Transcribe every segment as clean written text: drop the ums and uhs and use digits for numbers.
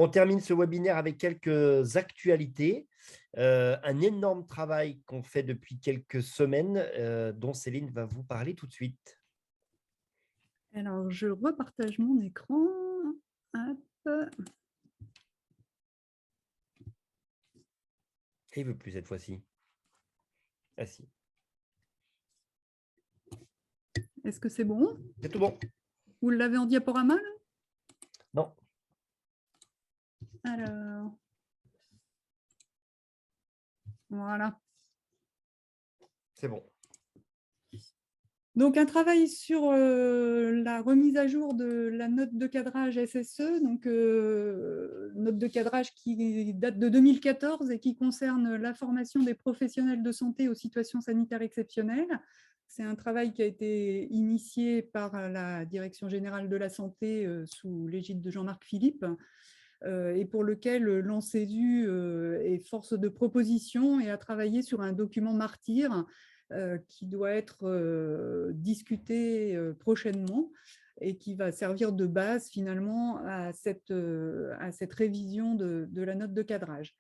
On termine ce webinaire avec quelques actualités. Un énorme travail qu'on fait depuis quelques semaines, dont Céline va vous parler tout de suite. Alors, je repartage mon écran. Hop. Il ne veut plus cette fois-ci. Ah si. Est-ce que c'est bon? C'est tout bon. Vous l'avez en diaporama là? Non. Alors, voilà. C'est bon. Donc, un travail sur la remise à jour de la note de cadrage SSE, donc note de cadrage qui date de 2014 et qui concerne la formation des professionnels de santé aux situations sanitaires exceptionnelles. C'est un travail qui a été initié par la Direction générale de la santé sous l'égide de Jean-Marc Philippe et pour lequel l'ANSESU est force de proposition et a travaillé sur un document martyr qui doit être discuté prochainement et qui va servir de base finalement à cette révision de la note de cadrage.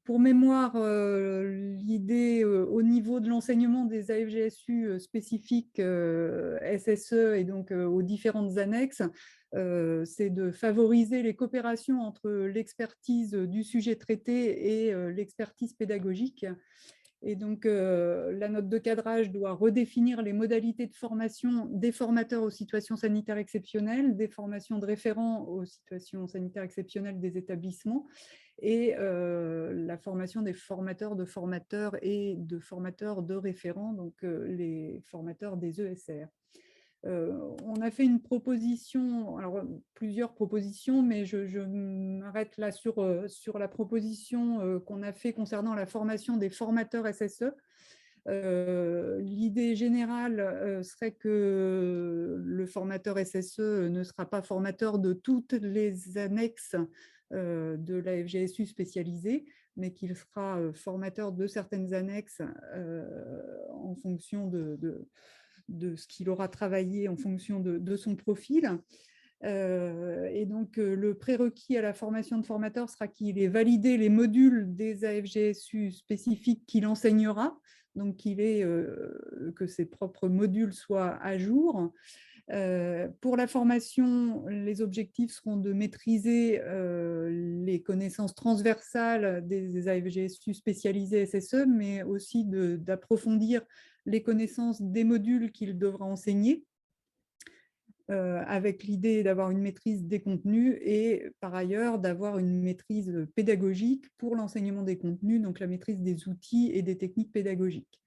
Pour mémoire, l'idée au niveau de l'enseignement des AFGSU spécifiques SSE et donc aux différentes annexes, c'est de favoriser les coopérations entre l'expertise du sujet traité et l'expertise pédagogique. Et donc, la note de cadrage doit redéfinir les modalités de formation des formateurs aux situations sanitaires exceptionnelles, des formations de référents aux situations sanitaires exceptionnelles des établissements et la formation des formateurs de formateurs et de formateurs de référents, donc les formateurs des ESR. On a fait une proposition, alors plusieurs propositions, mais je m'arrête là sur la proposition qu'on a fait concernant la formation des formateurs SSE. L'idée générale serait que le formateur SSE ne sera pas formateur de toutes les annexes de la FGSU spécialisée, mais qu'il sera formateur de certaines annexes en fonction de ce qu'il aura travaillé en fonction de son profil. Et donc, le prérequis à la formation de formateur sera qu'il ait validé les modules des AFGSU spécifiques qu'il enseignera, donc que ses propres modules soient à jour. Pour la formation, les objectifs seront de maîtriser les connaissances transversales des AFGSU spécialisés SSE, mais aussi d'approfondir les connaissances des modules qu'il devra enseigner, avec l'idée d'avoir une maîtrise des contenus et par ailleurs d'avoir une maîtrise pédagogique pour l'enseignement des contenus, donc la maîtrise des outils et des techniques pédagogiques.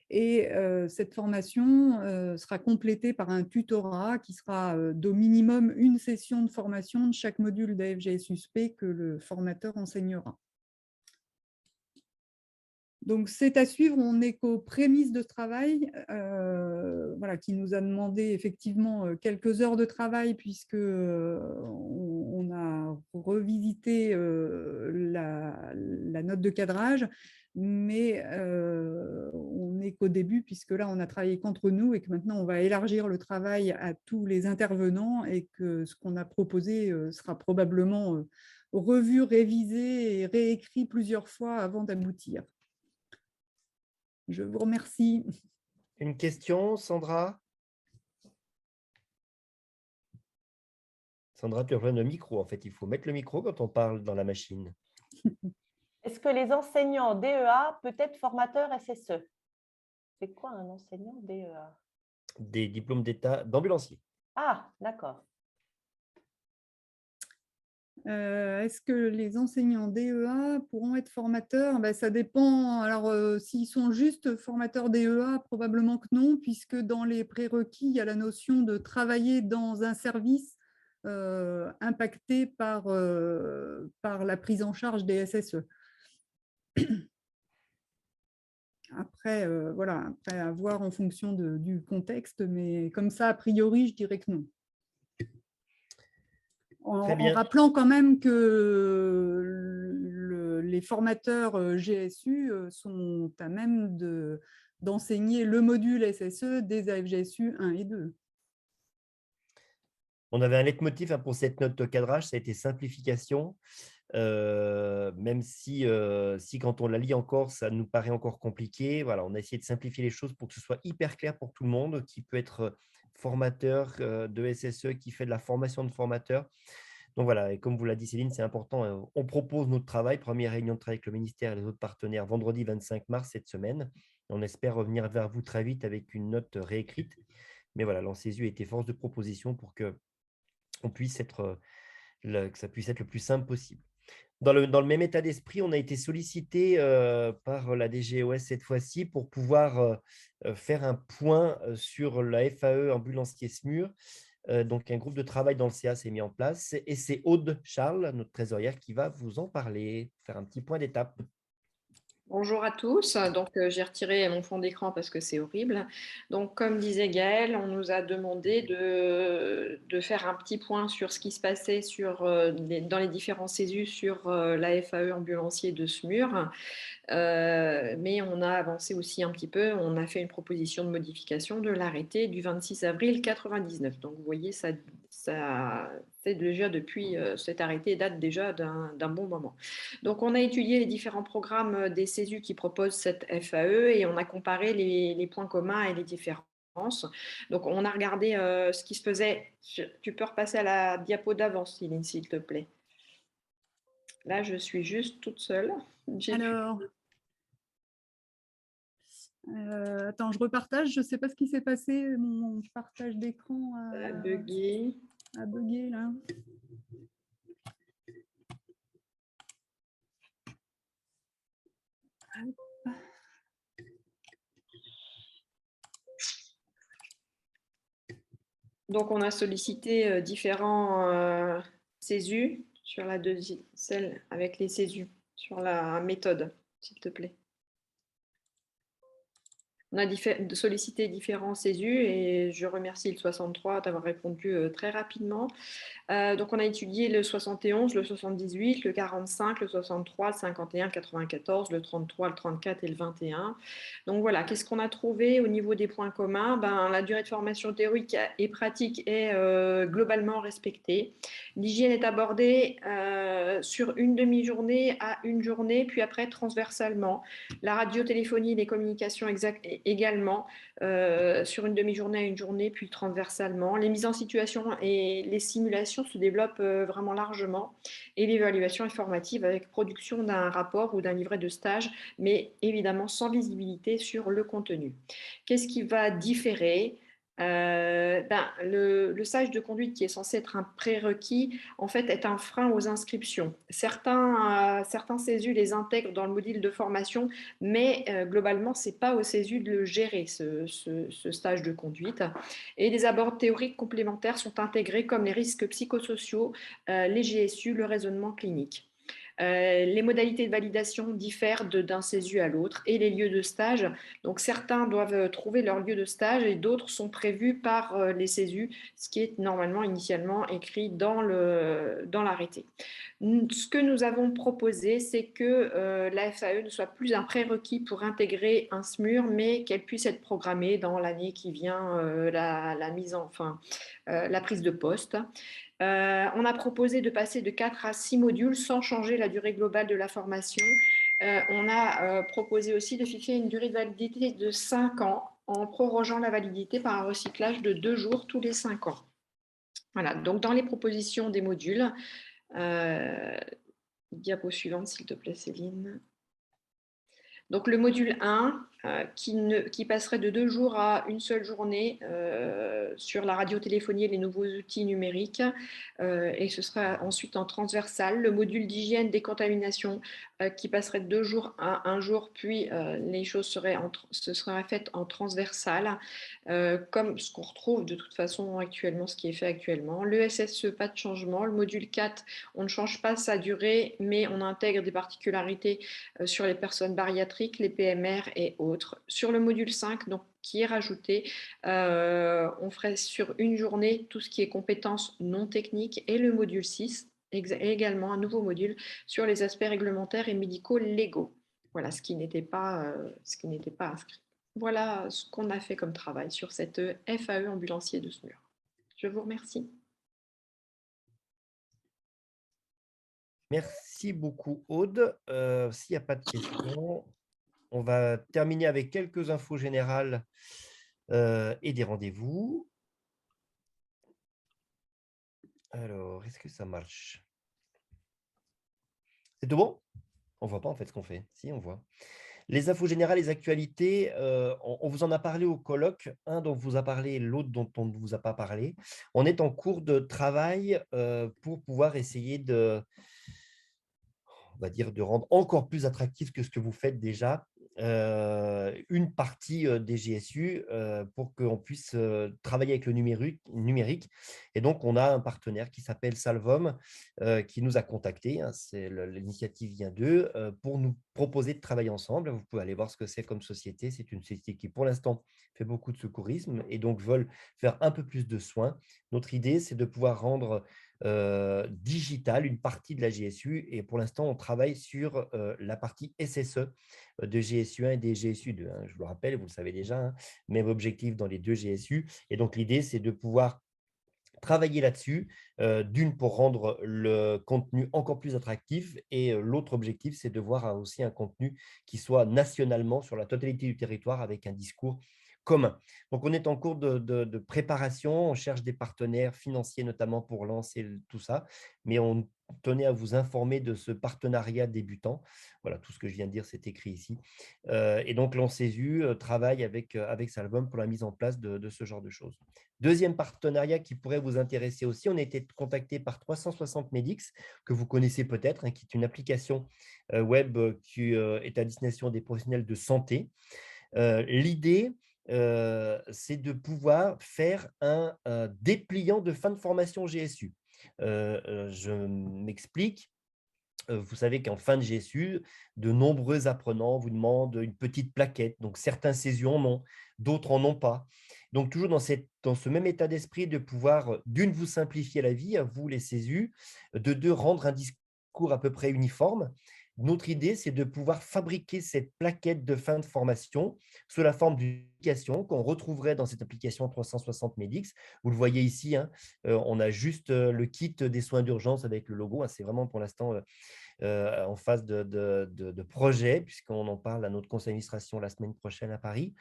Et cette formation sera complétée par un tutorat qui sera d'au minimum une session de formation de chaque module d'AFGSUSP que le formateur enseignera. Donc, c'est à suivre, on n'est qu'aux prémices de ce travail, voilà, qui nous a demandé effectivement quelques heures de travail puisque on a revisité la note de cadrage, mais on n'est qu'au début puisque là, on a travaillé qu'entre nous et que maintenant, on va élargir le travail à tous les intervenants et que ce qu'on a proposé sera probablement revu, révisé et réécrit plusieurs fois avant d'aboutir. Je vous remercie. Une question, Sandra? Sandra, tu as besoin de micro. En fait, il faut mettre le micro quand on parle dans la machine. Est-ce que les enseignants DEA peut être formateurs SSE? C'est quoi un enseignant DEA? Des diplômes d'état d'ambulancier. Ah, d'accord. Est-ce que les enseignants DEA pourront être formateurs? Ça dépend. Alors, s'ils sont juste formateurs DEA, probablement que non, puisque dans les prérequis, il y a la notion de travailler dans un service impacté par la prise en charge des SSE. Après, voilà, après à voir en fonction du contexte, mais comme ça, a priori, je dirais que non. En rappelant quand même que les formateurs GSU sont à même d'enseigner le module SSE des AFGSU 1 et 2. On avait un leitmotiv pour cette note de cadrage, ça a été simplification. Même si quand on la lit encore, ça nous paraît encore compliqué. Voilà, on a essayé de simplifier les choses pour que ce soit hyper clair pour tout le monde, qui peut être formateur de SSE, qui fait de la formation de formateur. Donc voilà, et comme vous l'a dit Céline, c'est important. On propose notre travail, première réunion de travail avec le ministère et les autres partenaires, vendredi 25 mars cette semaine. On espère revenir vers vous très vite avec une note réécrite. Mais voilà, l'ANSESU a été force de proposition pour que ça puisse être le plus simple possible. Dans le même état d'esprit, on a été sollicité par la DGOS cette fois-ci pour pouvoir faire un point sur la FAE ambulancier SMUR. Donc, un groupe de travail dans le CA s'est mis en place et c'est Aude Charles, notre trésorière, qui va vous en parler, faire un petit point d'étape. Bonjour à tous. Donc, j'ai retiré mon fond d'écran parce que c'est horrible. Donc, comme disait Gaëlle, on nous a demandé de faire un petit point sur ce qui se passait dans les différents CESU sur la FAE ambulancier de SMUR. Mais on a avancé aussi un petit peu. On a fait une proposition de modification de l'arrêté du 26 avril 99. Donc, vous voyez, ça c'est déjà depuis cet arrêté date déjà d'un bon moment. Donc, on a étudié les différents programmes des CESU qui proposent cette FAE et on a comparé les points communs et les différences. Donc, on a regardé ce qui se faisait. Tu peux repasser à la diapo d'avant, Céline, s'il te plaît. Là, je suis juste toute seule. Alors, attends, je repartage. Je ne sais pas ce qui s'est passé. Mon partage d'écran a bugué. A bugué là. Donc, on a sollicité différents CESU sur la deuxième, celle avec les CESU, sur la méthode, s'il te plaît. On a sollicité différents CESU et je remercie le 63 d'avoir répondu très rapidement. Donc, on a étudié le 71, le 78, le 45, le 63, le 51, le 94, le 33, le 34 et le 21. Donc, voilà, qu'est-ce qu'on a trouvé au niveau des points communs? La durée de formation théorique et pratique est globalement respectée. L'hygiène est abordée sur une demi-journée à une journée, puis après transversalement. La radiotéléphonie et les communications également sur une demi-journée à une journée, puis transversalement. Les mises en situation et les simulations se développent vraiment largement et l'évaluation est formative avec production d'un rapport ou d'un livret de stage, mais évidemment sans visibilité sur le contenu. Qu'est-ce qui va différer? Le stage de conduite qui est censé être un prérequis, en fait, est un frein aux inscriptions. Certains CESU les intègrent dans le module de formation, mais globalement, ce n'est pas au CESU de le gérer, ce stage de conduite. Et des abords théoriques complémentaires sont intégrés comme les risques psychosociaux, les GSU, le raisonnement clinique. Les modalités de validation diffèrent d'un CESU à l'autre et les lieux de stage. Donc, certains doivent trouver leur lieu de stage et d'autres sont prévus par les CESU, ce qui est normalement initialement écrit dans l'arrêté. Ce que nous avons proposé, c'est que la FAE ne soit plus un prérequis pour intégrer un SMUR, mais qu'elle puisse être programmée dans l'année qui vient, la prise de poste. On a proposé de passer de 4 à 6 modules sans changer la durée globale de la formation. On a proposé aussi de fixer une durée de validité de 5 ans en prorogeant la validité par un recyclage de 2 jours tous les 5 ans. Voilà, donc dans les propositions des modules, diapo suivante s'il te plaît Céline. Donc le module 1 qui passerait de 2 jours à une seule journée sur la radiotéléphonie et les nouveaux outils numériques et ce sera ensuite en transversal. Le module d'hygiène décontamination qui passerait de 2 jours à 1 jour, puis les choses ce sera fait en transversal comme ce qu'on retrouve de toute façon actuellement, ce qui est fait actuellement. Le SSE, pas de changement. Le module 4, on ne change pas sa durée, mais on intègre des particularités sur les personnes bariatriques, les PMR et autres. Sur le module 5, donc, qui est rajouté, on ferait sur une journée tout ce qui est compétences non techniques et le module 6, également un nouveau module sur les aspects réglementaires et médicaux légaux. Voilà, ce qui n'était pas inscrit. Voilà ce qu'on a fait comme travail sur cette FAE ambulancier de SMUR. Je vous remercie. Merci beaucoup, Aude. S'il n'y a pas de questions, on va terminer avec quelques infos générales et des rendez-vous. Alors, est-ce que ça marche? C'est tout bon? On ne voit pas en fait ce qu'on fait. Si, on voit. Les infos générales, les actualités, on vous en a parlé au colloque, un dont vous a parlé, l'autre dont on ne vous a pas parlé. On est en cours de travail pour pouvoir essayer on va dire, de rendre encore plus attractif que ce que vous faites déjà, une partie des GSU pour qu'on puisse travailler avec le numérique. Et donc, on a un partenaire qui s'appelle Salvom qui nous a contactés. Hein, l'initiative vient d'eux pour nous proposer de travailler ensemble. Vous pouvez aller voir ce que c'est comme société. C'est une société qui, pour l'instant, fait beaucoup de secourisme et donc veulent faire un peu plus de soins. Notre idée, c'est de pouvoir rendre digital, une partie de la GSU. Et pour l'instant, on travaille sur la partie SSE de GSU 1 et des GSU 2. Hein. Je vous le rappelle, vous le savez déjà, hein, même objectif dans les deux GSU. Et donc, l'idée, c'est de pouvoir travailler là-dessus, d'une pour rendre le contenu encore plus attractif et l'autre objectif, c'est de voir aussi un contenu qui soit nationalement sur la totalité du territoire avec un discours commun. Donc, on est en cours de préparation, on cherche des partenaires financiers notamment pour lancer tout ça, mais on tenait à vous informer de ce partenariat débutant. Voilà, tout ce que je viens de dire, c'est écrit ici. Et donc, l'ONCESU travaille avec Salvom pour la mise en place de ce genre de choses. Deuxième partenariat qui pourrait vous intéresser aussi, on a été contacté par 360 Medix, que vous connaissez peut-être, hein, qui est une application web qui est à destination des professionnels de santé. L'idée, c'est de pouvoir faire un dépliant de fin de formation GSU. Je m'explique. Vous savez qu'en fin de GSU, de nombreux apprenants vous demandent une petite plaquette. Donc, certains CESU en ont, d'autres en ont pas. Donc, toujours dans ce même état d'esprit de pouvoir, d'une, vous simplifier la vie, à vous les CESU, de deux, rendre un discours à peu près uniforme. Notre idée, c'est de pouvoir fabriquer cette plaquette de fin de formation sous la forme d'une application qu'on retrouverait dans cette application 360 Medix. Vous le voyez ici, hein, on a juste le kit des soins d'urgence avec le logo. Hein, c'est vraiment pour l'instant en phase de projet, puisqu'on en parle à notre conseil d'administration la semaine prochaine à Paris.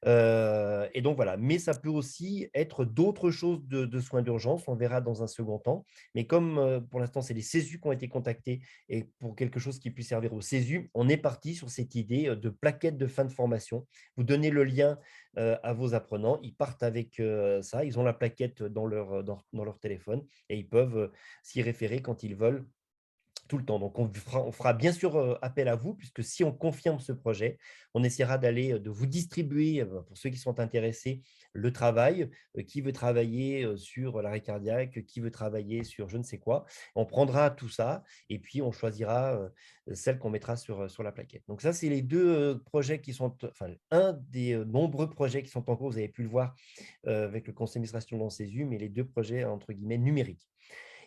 Et donc voilà, mais ça peut aussi être d'autres choses de soins d'urgence, on verra dans un second temps. Mais comme pour l'instant, c'est les CESU qui ont été contactés et pour quelque chose qui puisse servir aux CESU, on est parti sur cette idée de plaquette de fin de formation. Vous donnez le lien à vos apprenants, ils partent avec ça, ils ont la plaquette dans leur téléphone et ils peuvent s'y référer quand ils veulent tout le temps. Donc, on fera bien sûr appel à vous, puisque si on confirme ce projet, on essaiera de vous distribuer, pour ceux qui sont intéressés, le travail, qui veut travailler sur l'arrêt cardiaque, qui veut travailler sur je ne sais quoi. On prendra tout ça et puis on choisira celle qu'on mettra sur la plaquette. Donc, ça, c'est les deux projets qui sont, enfin, un des nombreux projets qui sont en cours. Vous avez pu le voir avec le conseil d'administration de l'ANSESU, mais les deux projets, entre guillemets, numériques.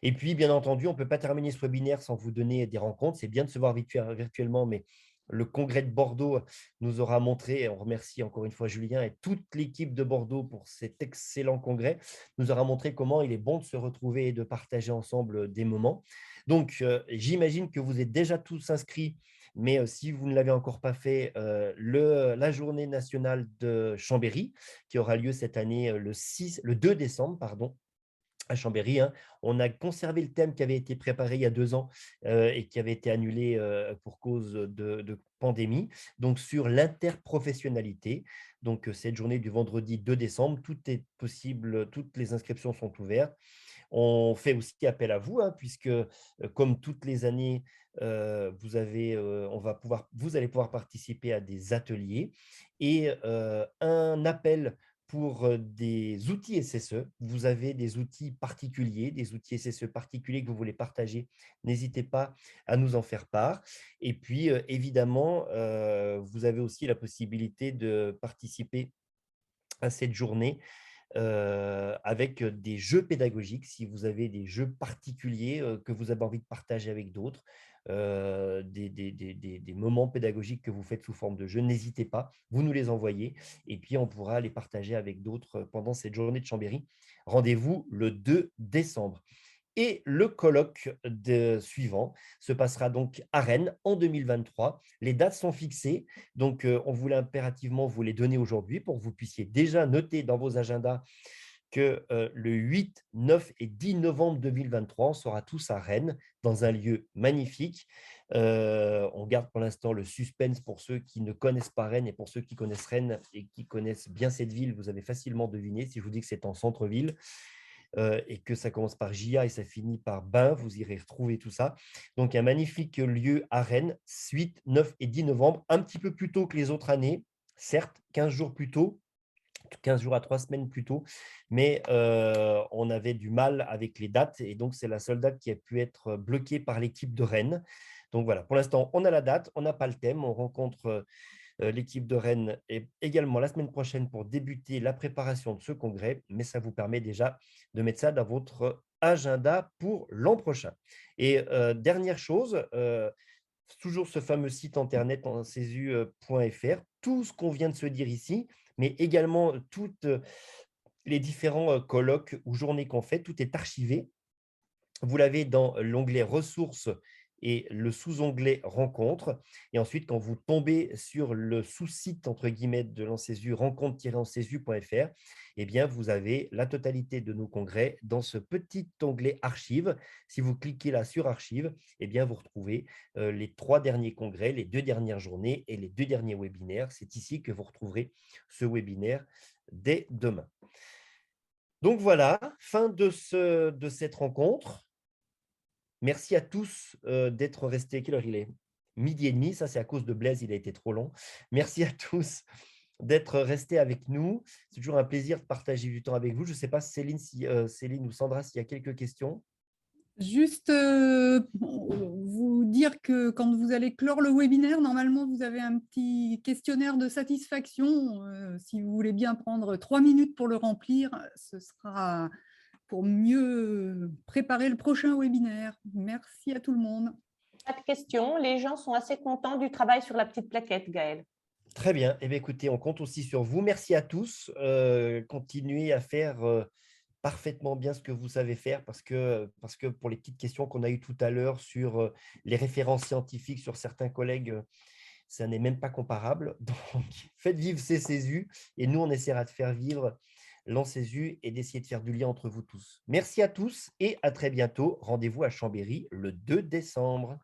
Et puis, bien entendu, on ne peut pas terminer ce webinaire sans vous donner des rencontres. C'est bien de se voir virtuellement, mais le congrès de Bordeaux nous aura montré, et on remercie encore une fois Julien et toute l'équipe de Bordeaux pour cet excellent congrès, nous aura montré comment il est bon de se retrouver et de partager ensemble des moments. Donc, j'imagine que vous êtes déjà tous inscrits, mais si vous ne l'avez encore pas fait, la journée nationale de Chambéry, qui aura lieu cette année le 2 décembre, pardon, à Chambéry. Hein. On a conservé le thème qui avait été préparé il y a 2 ans et qui avait été annulé pour cause de pandémie, donc sur l'interprofessionnalité. Donc, cette journée du vendredi 2 décembre, tout est possible, toutes les inscriptions sont ouvertes. On fait aussi appel à vous, hein, puisque comme toutes les années, vous allez pouvoir participer à des ateliers et un appel pour des outils SSE. Vous avez des outils particuliers, des outils SSE particuliers que vous voulez partager. N'hésitez pas à nous en faire part. Et puis, évidemment, vous avez aussi la possibilité de participer à cette journée avec des jeux pédagogiques, si vous avez des jeux particuliers que vous avez envie de partager avec d'autres, des moments pédagogiques que vous faites sous forme de jeu, n'hésitez pas, vous nous les envoyez et puis on pourra les partager avec d'autres pendant cette journée de Chambéry. Rendez-vous le 2 décembre. Et le colloque suivant se passera donc à Rennes en 2023. Les dates sont fixées, donc on voulait impérativement vous les donner aujourd'hui pour que vous puissiez déjà noter dans vos agendas que le 8, 9 et 10 novembre 2023, on sera tous à Rennes, dans un lieu magnifique. On garde pour l'instant le suspense pour ceux qui ne connaissent pas Rennes, et pour ceux qui connaissent Rennes et qui connaissent bien cette ville, vous avez facilement deviné si je vous dis que c'est en centre-ville. Et que ça commence par JA et ça finit par Bain, vous irez retrouver tout ça. Donc, un magnifique lieu à Rennes, 8, 9 et 10 novembre, un petit peu plus tôt que les autres années, certes, 15 jours plus tôt, 15 jours à 3 semaines plus tôt, mais on avait du mal avec les dates et donc c'est la seule date qui a pu être bloquée par l'équipe de Rennes. Donc voilà, pour l'instant, on a la date, on n'a pas le thème, on rencontre l'équipe de Rennes est également la semaine prochaine pour débuter la préparation de ce congrès, mais ça vous permet déjà de mettre ça dans votre agenda pour l'an prochain. Et dernière chose, toujours ce fameux site internet en cesu.fr, tout ce qu'on vient de se dire ici, mais également toutes les différents colloques ou journées qu'on fait, tout est archivé. Vous l'avez dans l'onglet ressources et le sous-onglet rencontres. Et ensuite, quand vous tombez sur le sous-site, entre guillemets, de l'Ancesu, rencontre-ancesu.fr, eh bien, vous avez la totalité de nos congrès dans ce petit onglet archives. Si vous cliquez là sur archives, eh bien, vous retrouvez les 3 derniers congrès, les 2 dernières journées et les 2 derniers webinaires. C'est ici que vous retrouverez ce webinaire dès demain. Donc voilà, fin de cette rencontre. Merci à tous d'être restés. Quelle heure il est? 12h30, ça c'est à cause de Blaise, il a été trop long. Merci à tous d'être restés avec nous. C'est toujours un plaisir de partager du temps avec vous. Je ne sais pas, Céline, Céline ou Sandra, s'il y a quelques questions. Juste vous dire que quand vous allez clore le webinaire, normalement, vous avez un petit questionnaire de satisfaction. Si vous voulez bien prendre 3 minutes pour le remplir, ce sera pour mieux préparer le prochain webinaire. Merci à tout le monde. Pas de questions. Les gens sont assez contents du travail sur la petite plaquette, Gaëlle. Très bien. Eh bien, écoutez, on compte aussi sur vous. Merci à tous. Continuez à faire parfaitement bien ce que vous savez faire parce que pour les petites questions qu'on a eues tout à l'heure sur les références scientifiques sur certains collègues, ça n'est même pas comparable. Donc, faites vivre ces CESU et nous, on essaiera de faire vivre l'ANCESU et d'essayer de faire du lien entre vous tous. Merci à tous et à très bientôt. Rendez-vous à Chambéry le 2 décembre.